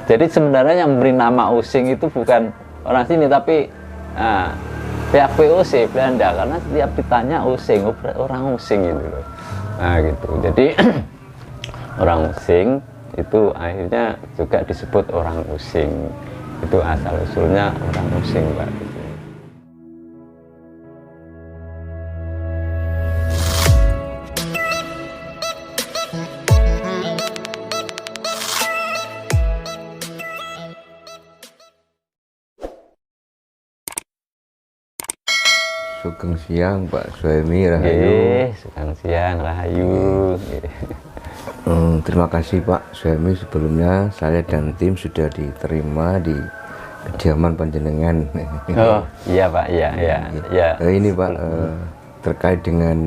Jadi sebenarnya yang memberi nama Using itu bukan orang sini, tapi pihak VOC Belanda, karena setiap ditanya Using, orang Using gitu loh. Nah gitu. Jadi orang Using itu akhirnya juga disebut orang Using. Itu asal usulnya orang Using, Pak. Sugeng siang Pak Suemi Rahayu. Sugeng siang Rahayu. Terima kasih Pak Suemi, sebelumnya saya dan tim sudah diterima di kediaman panjenengan. Oh iya Pak, iya. Ini Pak, terkait dengan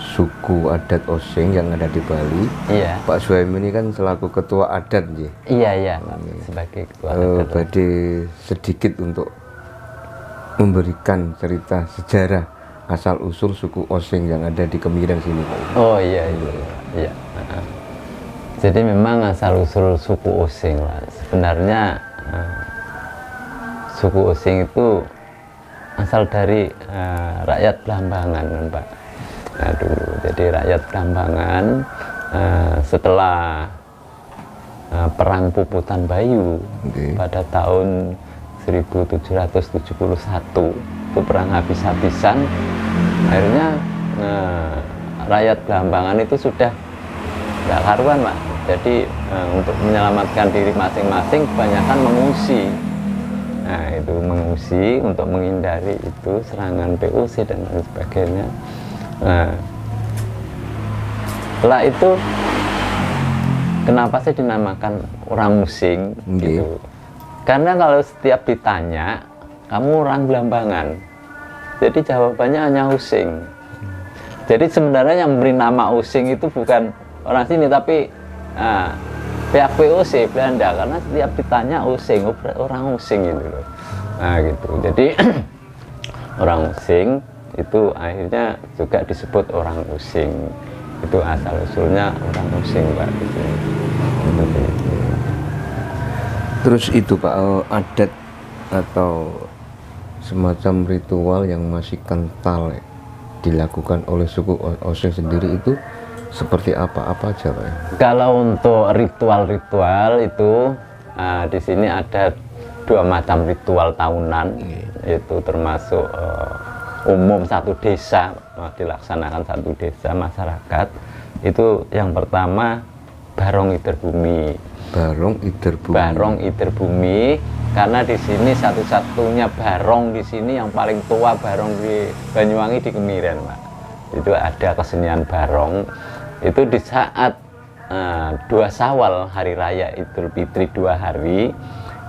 suku adat Osing yang ada di Bali. Iya. Pak Suemi ini kan selaku ketua adat, ya? Iya Pak, sebagai ketua adat. Badai sedikit untuk memberikan cerita sejarah asal usul suku Osing yang ada di Kemiren sini, Pak. Oh iya. Jadi memang asal usul suku Osing, Pak. Sebenarnya suku Osing itu asal dari rakyat Blambangan, kan, Pak. Nah dulu, jadi rakyat Blambangan setelah perang Puputan Bayu pada tahun 1771 itu perang habis-habisan, akhirnya rakyat Blambangan itu sudah nggak karuan, Pak. Jadi untuk menyelamatkan diri masing-masing kebanyakan mengungsi. Nah itu mengungsi untuk menghindari itu serangan VOC dan lain sebagainya. Nah setelah itu kenapa sih dinamakan orang Using gitu? Karena kalau setiap ditanya, kamu orang Blambangan, jadi jawabannya hanya Using. Jadi sebenarnya yang memberi nama Using itu bukan orang sini, tapi pihak VOC Belanda, karena setiap ditanya Using, orang Using gitu loh. Nah gitu. Jadi orang Using itu akhirnya juga disebut orang Using. Itu asal usulnya orang Using, Pak. Gitu. Terus itu Pak, adat atau semacam ritual yang masih kental dilakukan oleh suku Osing sendiri itu seperti apa aja, Pak? Kalau untuk ritual-ritual itu di sini ada dua macam ritual tahunan, itu termasuk umum satu desa, dilaksanakan satu desa masyarakat. Itu yang pertama Barong Ider Bumi. Barong Ider Bumi. Barong Ider Bumi, karena di sini satu-satunya barong di sini yang paling tua barong di Banyuwangi di Kemiren, Pak. Itu ada kesenian barong. Itu di saat 2 Syawal hari raya Idul Fitri 2 hari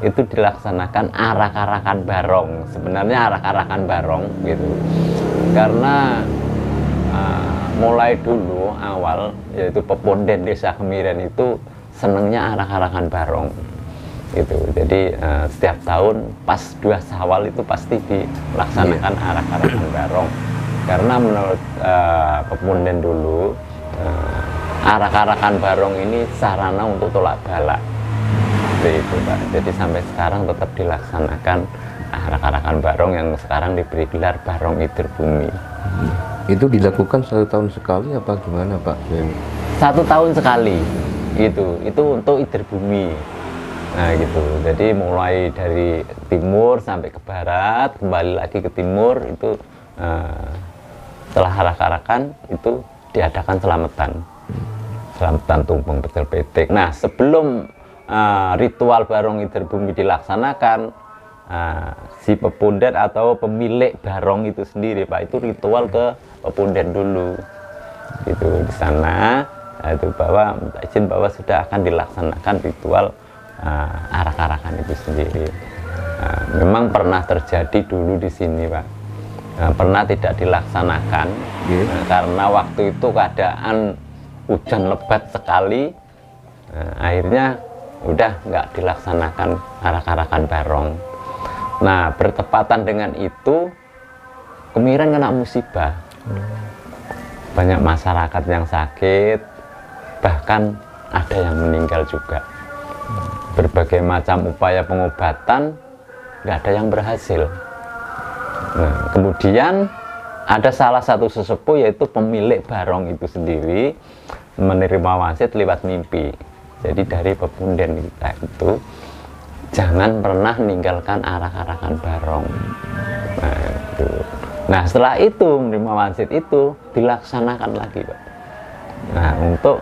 itu dilaksanakan arak-arakan barong. Sebenarnya arak-arakan barong gitu. Karena mulai dulu awal yaitu peponden desa Kemiren itu senangnya arak-arakan barong gitu. Jadi setiap tahun pas 2 Syawal itu pasti dilaksanakan arak-arakan barong, karena menurut peponden dulu arak-arakan barong ini sarana untuk tolak bala itu, Pak. Jadi sampai sekarang tetap dilaksanakan arak-arakan barong yang sekarang diberi gelar Barong Ider Bumi. Itu dilakukan 1 tahun sekali apa gimana, Pak? 1 tahun sekali gitu, itu untuk Ider Bumi. Nah gitu, jadi mulai dari timur sampai ke barat, kembali lagi ke timur, itu setelah arak-arakan itu diadakan selamatan tumpeng pecel petik. Nah sebelum ritual Barong Ider Bumi dilaksanakan, si peponden atau pemilik barong itu sendiri, Pak, itu ritual ke peponden dulu gitu di sana. Itu bahwa izin bahwa sudah akan dilaksanakan ritual arak-arakan itu sendiri. Memang pernah terjadi dulu di sini, Pak, pernah tidak dilaksanakan karena waktu itu keadaan hujan lebat sekali. Akhirnya udah nggak dilaksanakan arak-arakan barong. Nah bertepatan dengan itu Kemiren kena musibah, banyak masyarakat yang sakit, bahkan ada yang meninggal juga. Berbagai macam upaya pengobatan nggak ada yang berhasil. Nah, kemudian ada salah satu sesepuh, yaitu pemilik barong itu sendiri, menerima wangsit lewat mimpi. Jadi dari pepunden kita itu jangan pernah meninggalkan arak-arakan barong. Nah, itu. Nah, setelah itu menerima wangsit itu dilaksanakan lagi, Pak. Nah, untuk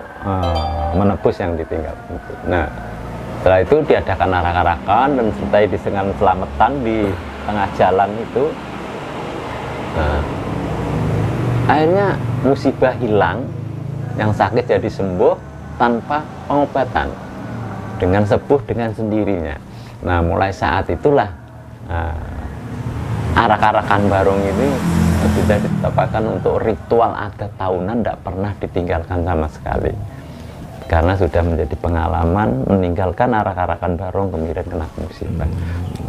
menebus yang ditinggal itu. Nah, setelah itu diadakan arak-arakan dan sertai dengan selamatan di tengah jalan itu. Nah, akhirnya musibah hilang, yang sakit jadi sembuh tanpa pengobatan, dengan sepuh dengan sendirinya. Nah, mulai saat itulah arak-arakan barong ini sudah ditetapkan untuk ritual adat tahunan, tidak pernah ditinggalkan sama sekali. Karena sudah menjadi pengalaman meninggalkan arak-arakan barong kemudian kena musibah.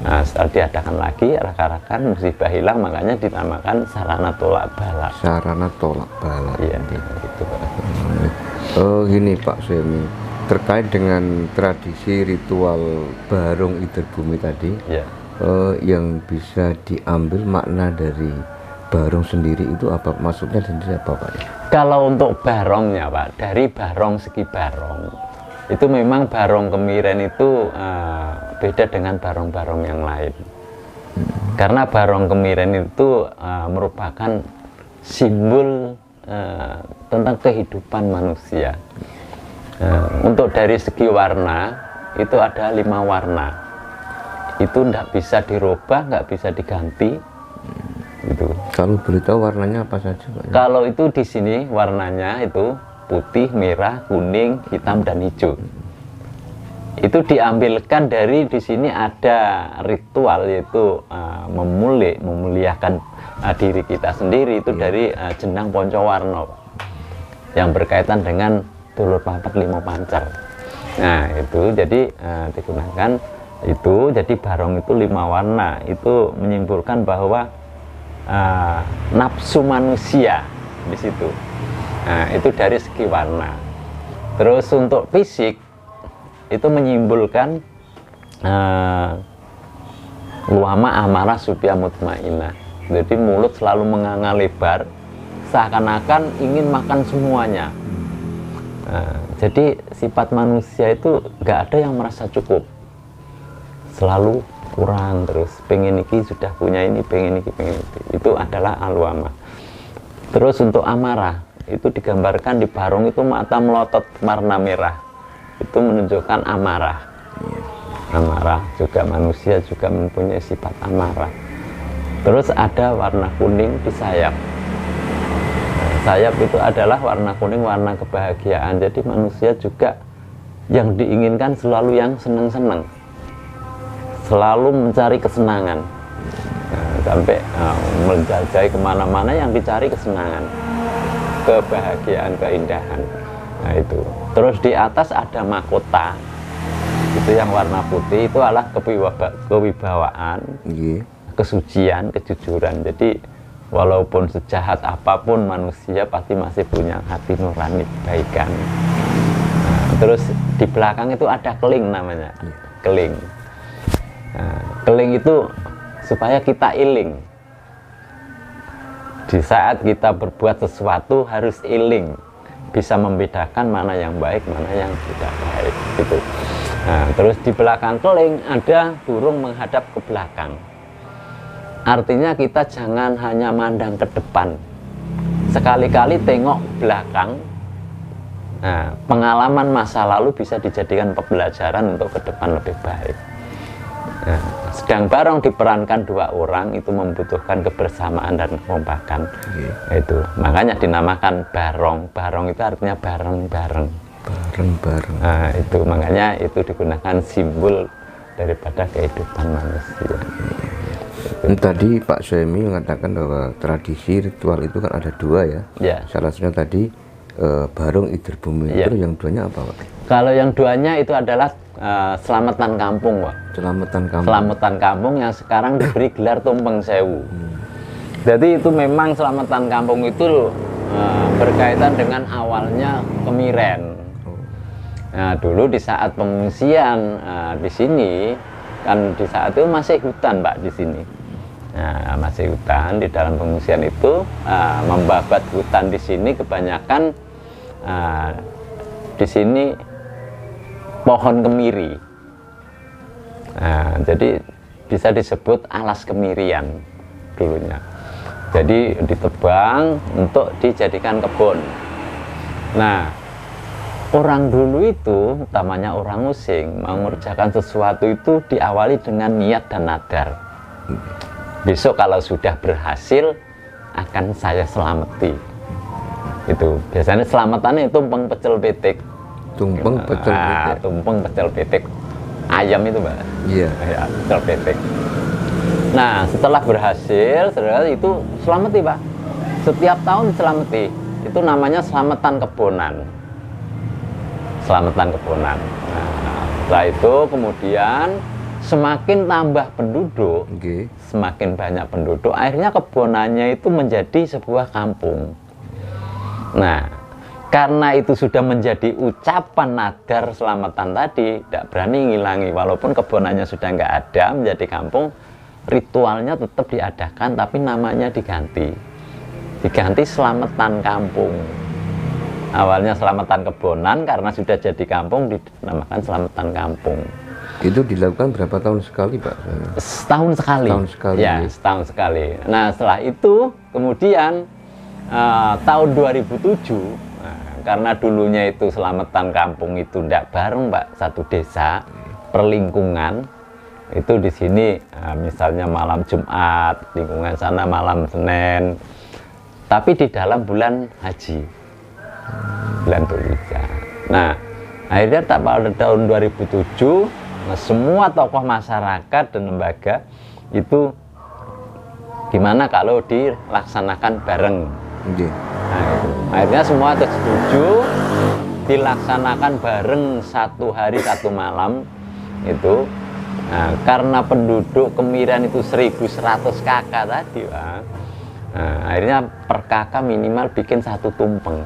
Nah, setelah diadakan lagi arak-arakan, musibah hilang, makanya dinamakan sarana tolak bala. Sarana tolak bala. Iya, gitu Pak. Oh, gini Pak Suemi, terkait dengan tradisi ritual barong Ider Bumi tadi, Ya. Yang bisa diambil makna dari barong sendiri itu apa? Maksudnya sendiri apa Pak? Kalau untuk barongnya Pak, dari barong segi barong itu memang barong kemiren itu beda dengan barong-barong yang lain. Karena barong kemiren itu merupakan simbol tentang kehidupan manusia. Untuk dari segi warna itu ada 5 warna. Itu tidak bisa dirubah, nggak bisa diganti. Gitu. Kalau boleh tahu warnanya apa saja Pak? Kalau itu di sini warnanya itu putih, merah, kuning, hitam, dan hijau. Itu diambilkan dari di sini ada ritual, yaitu memuliakan diri kita sendiri itu dari jenang poncowarno, yang berkaitan dengan dulur papat limo pancer. Nah, itu jadi digunakan itu, jadi barong itu 5 warna, itu menyimpulkan bahwa nafsu manusia di situ. Nah, itu dari segi warna. Terus untuk fisik itu menyimbolkan luama amarah supya mutmainah. Jadi mulut selalu menganga lebar, seakan-akan ingin makan semuanya. Jadi sifat manusia itu nggak ada yang merasa cukup, selalu kurang terus, pengen iki sudah punya ini, pengen iki, pengen itu adalah alwama. Terus untuk amarah itu digambarkan di barong itu mata melotot warna merah, itu menunjukkan amarah. Amarah juga, manusia juga mempunyai sifat amarah. Terus ada warna kuning di sayap. Sayap itu adalah warna kuning, warna kebahagiaan. Jadi manusia juga yang diinginkan selalu yang senang-senang, selalu mencari kesenangan. Sampai menjajai kemana-mana yang dicari kesenangan, kebahagiaan, keindahan. Nah itu. Terus di atas ada mahkota, itu yang warna putih, itu adalah kewibawaan, kesucian, kejujuran. Jadi walaupun sejahat apapun manusia pasti masih punya hati nurani kebaikan. Terus di belakang itu ada keling namanya, keling. Keling itu supaya kita iling. Di saat kita berbuat sesuatu harus iling, bisa membedakan mana yang baik, mana yang tidak baik gitu. Nah, terus di belakang keling ada burung menghadap ke belakang. Artinya kita jangan hanya mandang ke depan, sekali-kali tengok ke belakang. Nah, pengalaman masa lalu bisa dijadikan pembelajaran untuk ke depan lebih baik. Nah, sedang barong diperankan 2 orang itu membutuhkan kebersamaan dan kekompakan. Itu makanya dinamakan barong. Barong itu artinya bareng-bareng. Bareng-bareng. Nah, itu makanya itu digunakan simbol daripada kehidupan manusia. Tadi Pak Suemi mengatakan bahwa tradisi ritual itu kan ada 2 ya. Ya. Salah satunya tadi barong Ider Bumi. Ya. Itu yang 2-nya apa Pak? Kalau yang 2-nya itu adalah selamatan kampung, Pak. Selamatan kampung. Selamatan kampung yang sekarang diberi gelar Tumpeng Sewu. Jadi itu memang selamatan kampung itu berkaitan dengan awalnya kemiren. Nah, dulu di saat pengungsian di sini kan di saat itu masih hutan, Pak, di sini. Nah, masih hutan. Di dalam pengungsian itu membabat hutan di sini kebanyakan di sini pohon kemiri. Nah, jadi bisa disebut alas kemirian dulunya. Jadi ditebang untuk dijadikan kebun. Nah, orang dulu itu, utamanya orang Osing, mengerjakan sesuatu itu diawali dengan niat dan nadar. Besok kalau sudah berhasil, akan saya selamati. Itu biasanya selamatannya tumpeng pecel pitik. Tumpeng pecel pitik. Tumpeng pecel pitik. Ayam itu, Mbak. Iya. Ya, pecel pitik. Nah, setelah berhasil, setelah itu selamati, Pak. Setiap tahun selamati. Itu namanya selamatan kebonan. Selamatan kebonan. Nah, setelah itu kemudian semakin tambah penduduk, semakin banyak penduduk, akhirnya kebonannya itu menjadi sebuah kampung. Nah, karena itu sudah menjadi ucapan nadar selamatan tadi, tidak berani ngilangi, walaupun kebonannya sudah nggak ada, menjadi kampung, ritualnya tetap diadakan, tapi namanya diganti selamatan kampung. Awalnya selamatan kebonan, karena sudah jadi kampung dinamakan selamatan kampung. Itu dilakukan berapa tahun sekali, Pak? Setahun sekali. Setahun sekali. Ya, setahun sekali. Nah, setelah itu kemudian tahun 2007, karena dulunya itu selamatan kampung itu tidak bareng, Pak, satu desa, perlingkungan. Itu di sini misalnya malam Jumat, lingkungan sana malam Senin. Tapi di dalam bulan haji, bulan Dzulhijjah. Nah, akhirnya pada tahun 2007, semua tokoh masyarakat dan lembaga itu gimana kalau dilaksanakan bareng. Nah, itu. Akhirnya semua setuju dilaksanakan bareng satu hari satu malam itu. Nah, karena penduduk Kemiren itu 1100 kakak tadi, Pak. Nah, akhirnya per kakak minimal bikin satu tumpeng.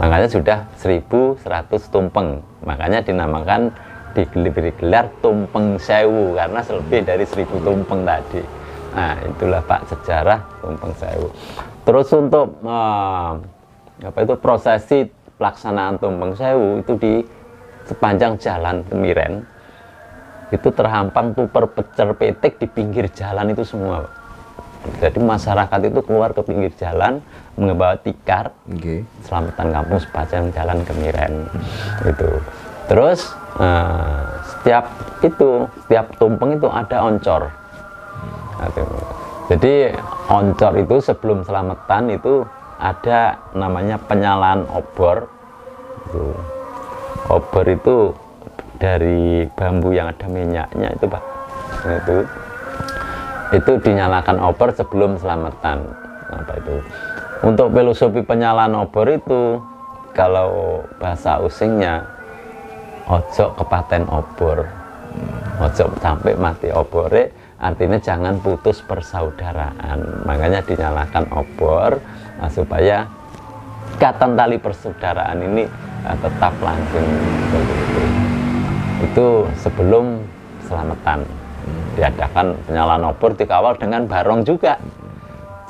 Makanya sudah 1100 tumpeng. Makanya dinamakan diberi gelar tumpeng sewu karena lebih dari 1000 tumpeng tadi. Nah, itulah, Pak, sejarah tumpeng sewu. Terus untuk prosesi pelaksanaan tumpeng sewu itu di sepanjang jalan Kemiren itu terhampang tuper pecel pitik di pinggir jalan itu semua, Pak. Jadi masyarakat itu keluar ke pinggir jalan membawa tikar, selamatan kampung sepanjang jalan Kemiren itu. Terus setiap tumpeng itu ada oncor. Jadi oncor itu sebelum selamatan itu ada namanya penyalaan obor. Obor itu dari bambu yang ada minyaknya itu, Pak. Itu dinyalakan obor sebelum selamatan. Apa itu? Untuk filosofi penyalaan obor itu, kalau bahasa Osingnya, ojo kepaten obor, ojo sampai mati obore, artinya jangan putus persaudaraan. Makanya dinyalakan obor supaya ikatan tali persaudaraan ini tetap langgeng. Itu sebelum selamatan diadakan penyalaan obor, dikawal dengan barong juga.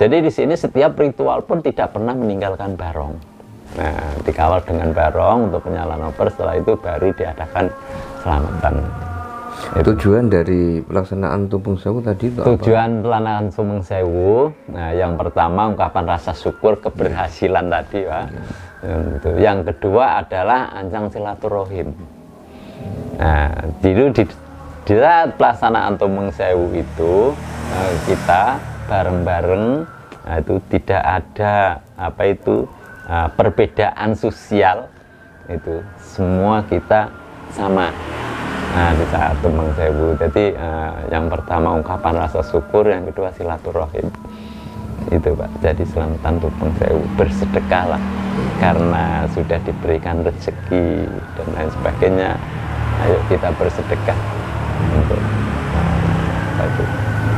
Jadi di sini setiap ritual pun tidak pernah meninggalkan barong. Nah, dikawal dengan barong untuk penyalaan obor, setelah itu baru diadakan selamatan. Tujuan dari pelaksanaan tumpeng sewu tadi itu tujuan pelaksanaan tumpeng sewu, nah, yang pertama ungkapan rasa syukur keberhasilan tadi, Pak. Yang kedua adalah ancang silaturahim. Nah, di saat pelaksanaan tumpeng sewu itu kita bareng-bareng, nah, itu tidak ada perbedaan sosial, itu semua kita sama. Nah, di saat tumpeng sewu, jadi yang pertama ungkapan rasa syukur, yang kedua silaturahim. Itu, Pak. Jadi selamatan tumpeng sewu, bersedekahlah karena sudah diberikan rezeki dan lain sebagainya. Ayo kita bersedekah untuk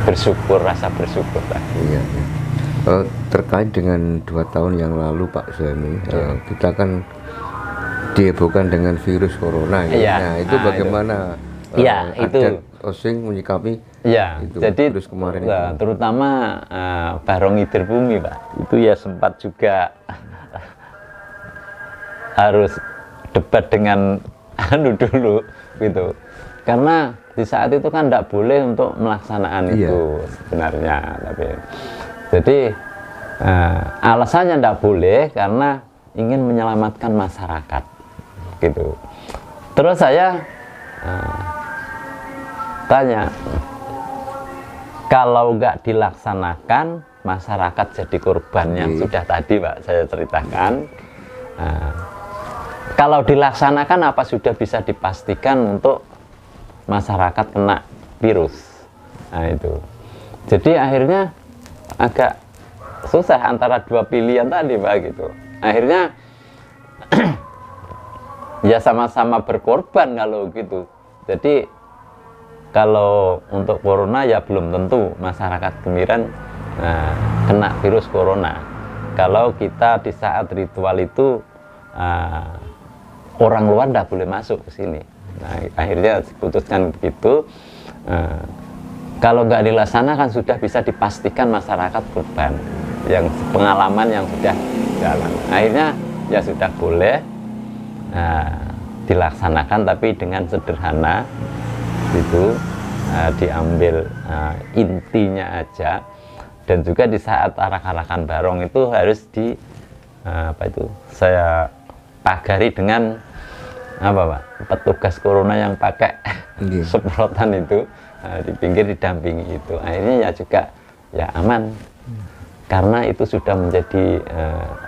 bersyukur, rasa bersyukur tadi. Iya. Terkait dengan 2 tahun yang lalu, Pak Suemi, kita kan dihebohkan dengan virus corona gitu. Iya. Nah, itu bagaimana Iya, itu. adat Osing menyikapi Ya, itu, jadi virus kemarin nah, itu? terutama Barong Idirbumi, Pak, itu ya sempat juga harus debat dengan anu dulu gitu, karena di saat itu kan tidak boleh untuk melaksanakan Iya. itu sebenarnya, tapi jadi alasannya tidak boleh karena ingin menyelamatkan masyarakat gitu. Terus saya tanya, kalau nggak dilaksanakan masyarakat jadi korban yang sudah tadi Pak saya ceritakan. Kalau dilaksanakan apa sudah bisa dipastikan untuk masyarakat kena virus. Nah itu. Jadi akhirnya agak susah antara dua pilihan tadi Pak gitu. Akhirnya ya sama-sama berkorban kalau gitu. Jadi kalau untuk corona ya belum tentu masyarakat Kemiren kena virus corona. Kalau kita di saat ritual itu orang luar tidak boleh masuk ke sini. Nah, akhirnya diputuskan begitu. Kalau nggak dilaksanakan sudah bisa dipastikan masyarakat korban yang pengalaman yang sudah jalan. Akhirnya ya sudah boleh dilaksanakan tapi dengan sederhana. Itu diambil intinya aja, dan juga di saat arak-arakan barong itu harus di saya pagari dengan Pak, petugas corona yang pakai semprotan itu di pinggir didampingi itu, akhirnya ya juga ya aman karena itu sudah menjadi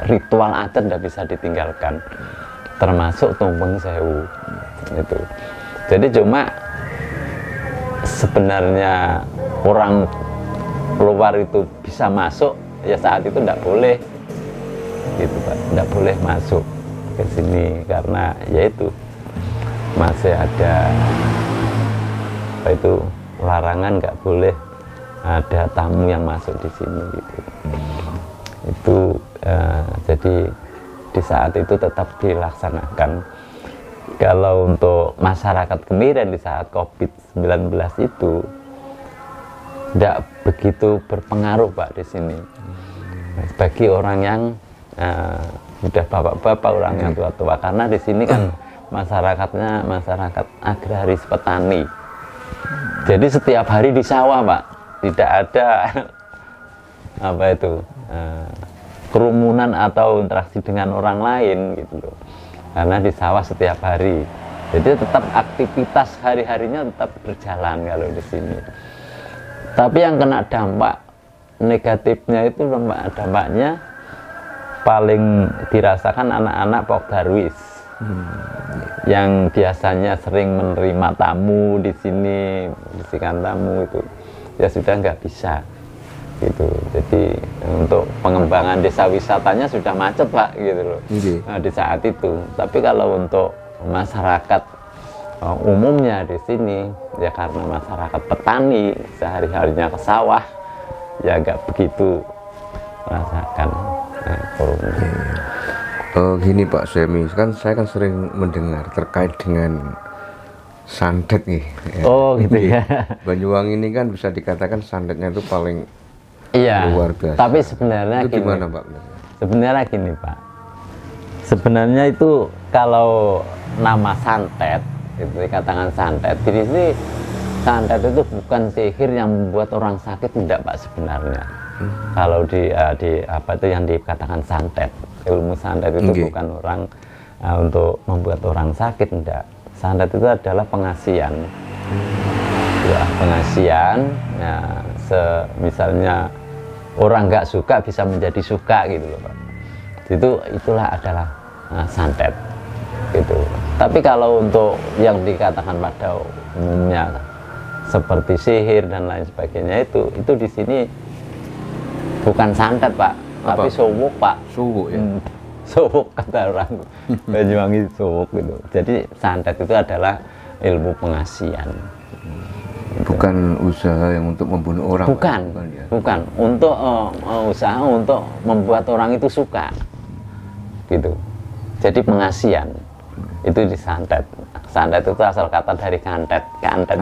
ritual adat, tidak bisa ditinggalkan, termasuk tumpeng sewu itu. Jadi cuma sebenarnya orang luar itu bisa masuk ya saat itu tidak boleh gitu Pak, tidak boleh masuk ke sini karena yaitu masih ada larangan, nggak boleh ada tamu yang masuk di sini gitu. Itu jadi di saat itu tetap dilaksanakan. Kalau untuk masyarakat Kemiren di saat COVID-19 itu tidak begitu berpengaruh Pak di sini. Bagi orang yang sudah bapak-bapak, orang yang tua-tua, karena di sini kan masyarakatnya masyarakat agraris petani. Jadi setiap hari di sawah Pak, tidak ada kerumunan atau interaksi dengan orang lain gitu loh. Karena di sawah setiap hari, jadi tetap aktivitas hari-harinya tetap berjalan kalau di sini. Tapi yang kena dampak negatifnya itu dampaknya paling dirasakan anak-anak Pok Darwis yang biasanya sering menerima tamu di sini, bisikan tamu itu ya sudah nggak bisa gitu. Jadi untuk pengembangan desa wisatanya sudah macet Pak gitu loh. Nah, di saat itu. Tapi kalau untuk masyarakat umumnya di sini ya karena masyarakat petani sehari-harinya ke sawah ya nggak begitu merasakan corona. Gini Pak Semi, kan saya kan sering mendengar terkait dengan santet nih. Oh gitu ya. Banyuwangi ini kan bisa dikatakan santetnya itu paling iya, luar biasa. tapi sebenarnya itu gini, gimana Pak? Sebenarnya gini Pak, sebenarnya itu kalau nama santet itu dikatakan santet, di sini santet itu bukan sihir yang membuat orang sakit, tidak Pak sebenarnya. Kalau di apa itu yang dikatakan santet, ilmu santet itu bukan orang untuk membuat orang sakit, tidak. Santet itu adalah pengasihan. Ya, pengasihan. Ya, misalnya orang nggak suka bisa menjadi suka gitu loh Pak. Itulah adalah santet gitu. Tapi kalau untuk yang dikatakan pada umumnya seperti sihir dan lain sebagainya itu di sini bukan santet Pak, tapi sowuk Pak. Sowuk ya. Sowuk kata orang Banyuwangi, sowuk gitu. Jadi santet itu adalah ilmu pengasihan. Bukan usaha yang untuk membunuh orang. Bukan. Untuk usaha untuk membuat orang itu suka, gitu. Jadi pengasihan. itu disantet. Santet itu asal kata dari kantet. Kantet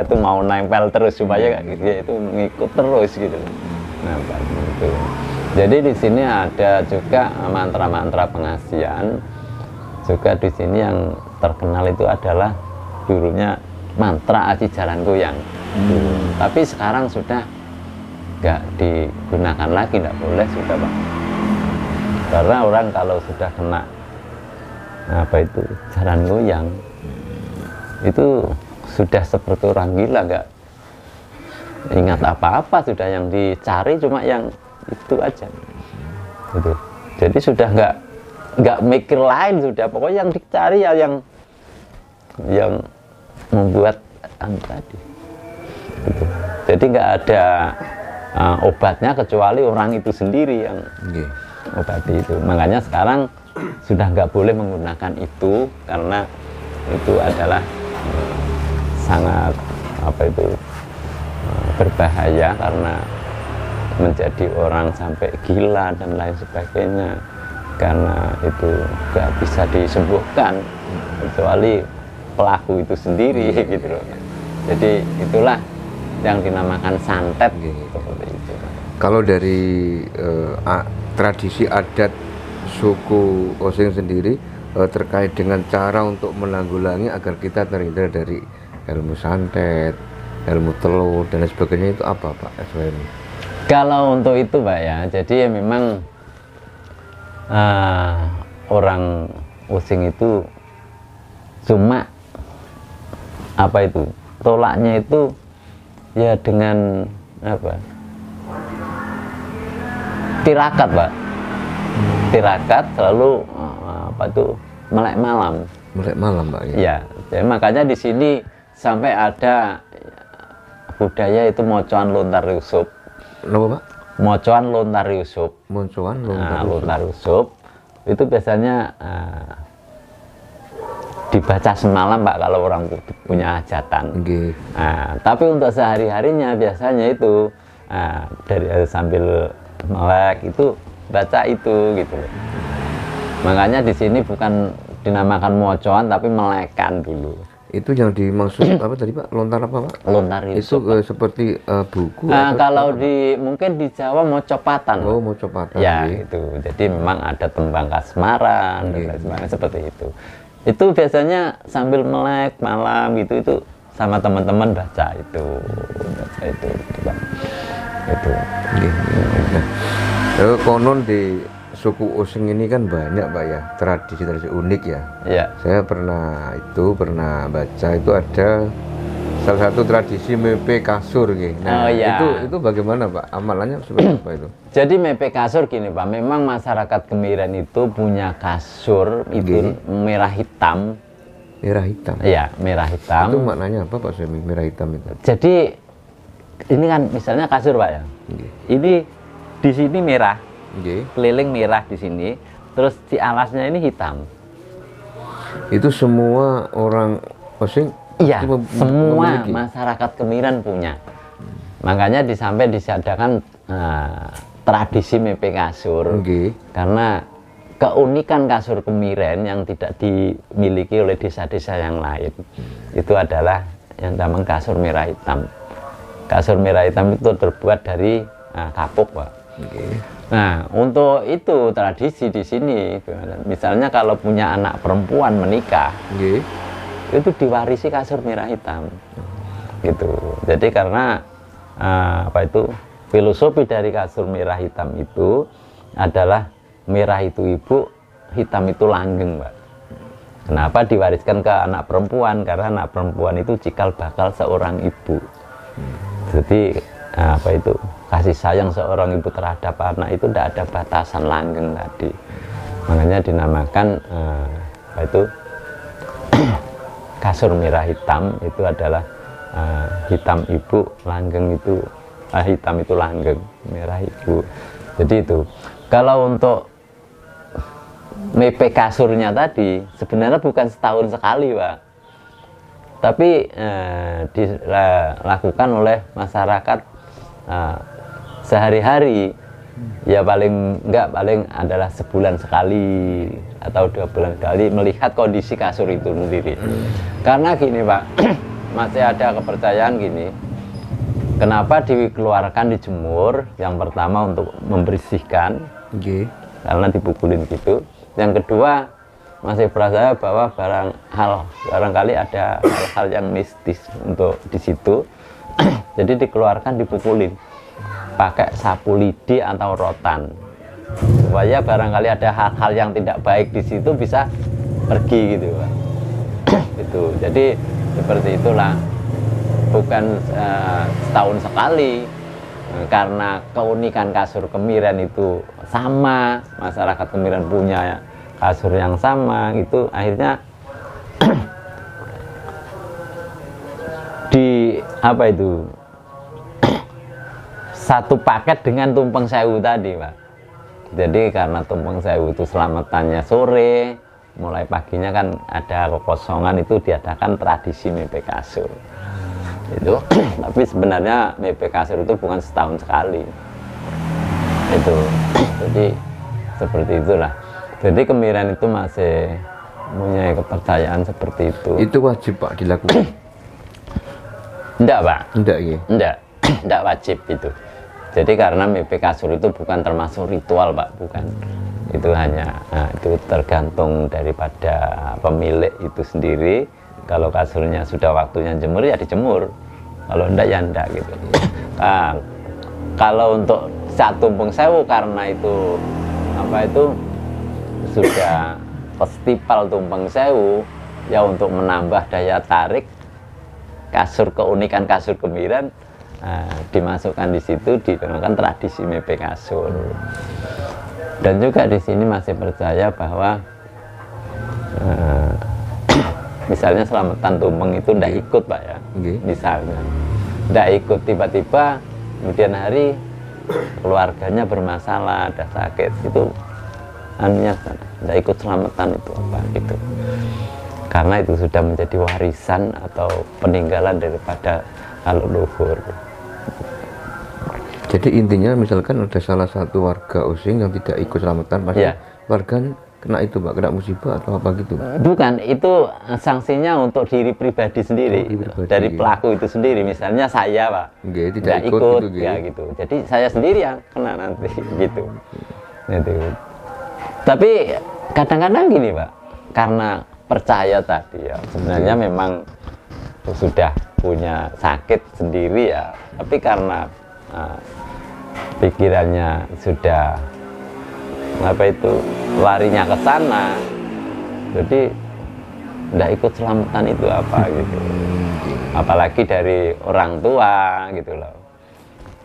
itu mau nempel terus supaya dia itu ngikut terus gitu. Nah, itu. Jadi di sini ada juga mantra-mantra pengasihan. Juga di sini yang terkenal itu adalah dulunya mantra Aji Jalan Goyang. Tapi sekarang sudah nggak digunakan lagi, nggak boleh sudah Pak. Karena orang kalau sudah kena jalan goyang itu sudah seperti orang gila, nggak ingat apa-apa, sudah yang dicari cuma yang itu aja gitu. Jadi sudah nggak mikir lain, sudah pokoknya yang dicari ya yang membuat tadi gitu. Jadi nggak ada obatnya kecuali orang itu sendiri yang obati itu. Makanya sekarang sudah nggak boleh menggunakan itu karena itu adalah sangat berbahaya, karena menjadi orang sampai gila dan lain sebagainya, karena itu nggak bisa disembuhkan kecuali pelaku itu sendiri gitu loh. Jadi itulah yang dinamakan santet seperti itu. Kalau dari tradisi adat suku Osing sendiri terkait dengan cara untuk menanggulangi agar kita terhindar dari ilmu santet, ilmu telur dan sebagainya, itu apa Pak SWM? Kalau untuk itu Pak ya, jadi ya memang orang Osing itu cuma tolaknya itu ya dengan tirakat Pak. Tirakat selalu melek malam. Melek malam Pak ya. Ya, jadi makanya di sini sampai ada budaya itu mocoan lontar yusup. Kenapa Pak? Mocoan lontar yusup. Mocoan lontar yusup itu biasanya dibaca semalam Pak kalau orang punya hajatan. Tapi untuk sehari-harinya biasanya itu dari sambil melek itu baca itu gitu. Makanya di sini bukan dinamakan mocoan tapi melekan dulu. Itu yang dimaksud apa tadi Pak? Lontar apa Pak? Lontar itu seperti buku. Kalau mungkin di Jawa mocopatan. Oh, mocopatan. Ya itu. Jadi memang ada tembang kasmaran dan lain sebagainya seperti itu. Itu biasanya sambil melek malam gitu, itu sama teman-teman baca itu gitu, Pak. Itu. Konon di suku Osing ini kan banyak Pak ya, tradisi-tradisi unik ya. Iya. Saya pernah baca itu ada salah satu tradisi mepe kasur gitu. Nah, itu bagaimana Pak? Amalannya seperti apa itu? Jadi mepe kasur gini Pak, memang masyarakat Kemiren itu punya kasur itu merah hitam. Merah hitam? Iya, merah hitam. Itu maknanya apa Pak Semi, merah hitam itu? Jadi ini kan misalnya kasur Pak ya. Ini di sini merah. Keliling merah di sini, terus di alasnya ini hitam. Itu semua orang Osing? Iya, semua masyarakat Kemiren punya. Makanya sampai disadakan tradisi mepe kasur. Karena keunikan kasur Kemiren yang tidak dimiliki oleh desa-desa yang lain itu adalah yang namanya kasur merah hitam. Kasur merah hitam itu terbuat dari kapuk Pak. Nah, untuk itu tradisi di sini, misalnya kalau punya anak perempuan menikah, itu diwarisi kasur merah hitam, gitu. Jadi karena filosofi dari kasur merah hitam itu adalah merah itu ibu, hitam itu langgeng, Pak. Kenapa diwariskan ke anak perempuan? Karena anak perempuan itu cikal bakal seorang ibu. Jadi kasih sayang seorang ibu terhadap anak itu tidak ada batasan, langgeng tadi. Makanya dinamakan kasur merah hitam itu adalah hitam ibu, langgeng itu hitam itu langgeng, merah ibu. Jadi itu. Kalau untuk mepe kasurnya tadi sebenarnya bukan setahun sekali Pak, tapi dilakukan oleh masyarakat sehari-hari. Ya paling adalah sebulan sekali atau 2 bulan sekali melihat kondisi kasur itu sendiri. Karena gini Pak, masih ada kepercayaan gini, kenapa dikeluarkan dijemur? Yang pertama untuk membersihkan, karena dipukulin gitu. Yang kedua, masih percaya bahwa barangkali ada hal-hal yang mistis untuk di situ. Jadi dikeluarkan dipukulin pakai sapu lidi atau rotan, supaya barangkali ada hal-hal yang tidak baik di situ bisa pergi gitu Pak. Itu jadi seperti itulah, bukan setahun sekali. Karena keunikan kasur Kemiren itu sama, masyarakat Kemiren punya kasur yang sama, itu akhirnya di apa itu satu paket dengan tumpeng sewu tadi Pak. Jadi karena tumpeng sewu itu selamatannya sore, mulai paginya kan ada kekosongan, itu diadakan tradisi mepek kasur itu. Tapi sebenarnya mepek kasur itu bukan setahun sekali itu. Jadi seperti itulah. Jadi Kemiren itu masih punya kepercayaan seperti itu. Itu wajib Pak dilakukan? Enggak Pak. Enggak ya? Enggak wajib itu. Jadi karena mepek kasur itu bukan termasuk ritual Pak, bukan. Itu hanya itu tergantung daripada pemilik itu sendiri. Kalau kasurnya sudah waktunya jemur ya dijemur, kalau enggak ya enggak gitu. Kalau untuk satu tumpeng sewu, karena itu apa itu sudah festival tumpeng sewu ya, untuk menambah daya tarik kasur, keunikan kasur Kemiren, dimasukkan di situ, dinamakan tradisi mepek kasur. Dan juga di sini masih percaya bahwa misalnya selamatan tumpeng itu ndak ikut Pak ya, misalnya ndak ikut, tiba-tiba kemudian hari keluarganya bermasalah, ada sakit, itu anunya ndak ikut selamatan itu apa gitu, karena itu sudah menjadi warisan atau peninggalan daripada leluhur. Jadi intinya misalkan ada salah satu warga Osing yang tidak ikut selamatan, pasti warga kena itu Pak, kena musibah atau apa gitu? Bukan, itu sanksinya untuk diri pribadi sendiri, dari pelaku itu sendiri. Misalnya saya Pak, tidak ikut gitu, ya gitu. Jadi saya sendiri yang kena nanti gitu. Gitu. Tapi kadang-kadang gini Pak, karena percaya tadi ya, sebenarnya memang sudah punya sakit sendiri ya, tapi karena pikirannya sudah apa itu larinya ke sana, jadi nggak ikut selamatan itu apa gitu. Apalagi dari orang tua gitu loh.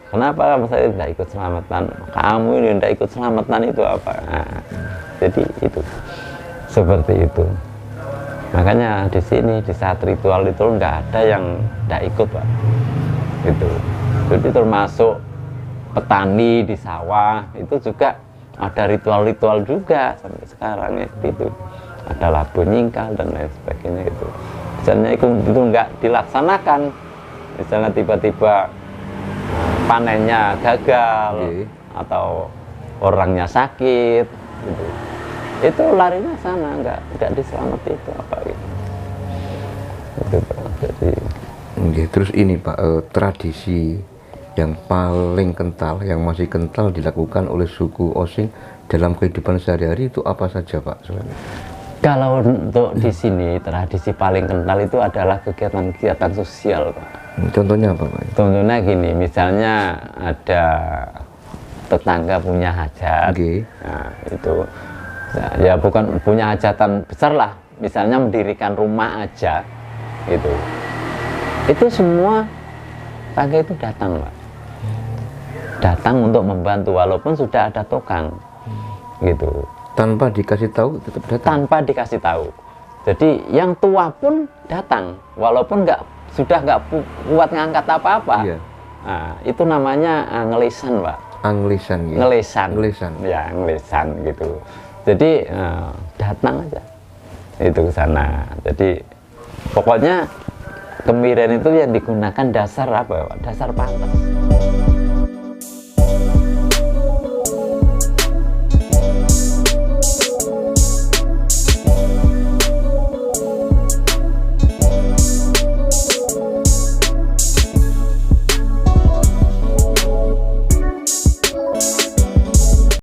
Kenapa saya nggak ikut selamatan? Kamu ini nggak ikut selamatan itu apa? Jadi itu seperti itu. Makanya di sini di saat ritual itu nggak ada yang nggak ikut Pak. Gitu. Jadi termasuk petani di sawah itu juga ada ritual-ritual juga sampai sekarang ya, itu ada labu nyingkal dan lain sebagainya itu. Misalnya itu nggak dilaksanakan, misalnya tiba-tiba panennya gagal atau orangnya sakit gitu, itu larinya sana, nggak diselamati itu apa gitu. Itu Pak. Jadi terus ini Pak, tradisi yang paling kental, yang masih kental dilakukan oleh suku Osing dalam kehidupan sehari-hari itu apa saja Pak? Kalau untuk di sini tradisi paling kental itu adalah kegiatan-kegiatan sosial Pak. Contohnya apa Pak? Contohnya gini, misalnya ada tetangga punya hajat, nah itu ya bukan punya hajatan besar lah, misalnya mendirikan rumah aja gitu, itu semua tetangga itu datang Pak, datang untuk membantu walaupun sudah ada tukang gitu, tanpa dikasih tahu tetap datang, tanpa dikasih tahu. Jadi yang tua pun datang walaupun sudah nggak kuat ngangkat apa-apa. Nah, itu namanya ngelisan Pak. Anglisan gitu. Ngelisan ya, ngelisan gitu. Jadi datang aja itu ke sana. Jadi pokoknya Kemiren itu yang digunakan dasar apa Pak? Dasar pantas.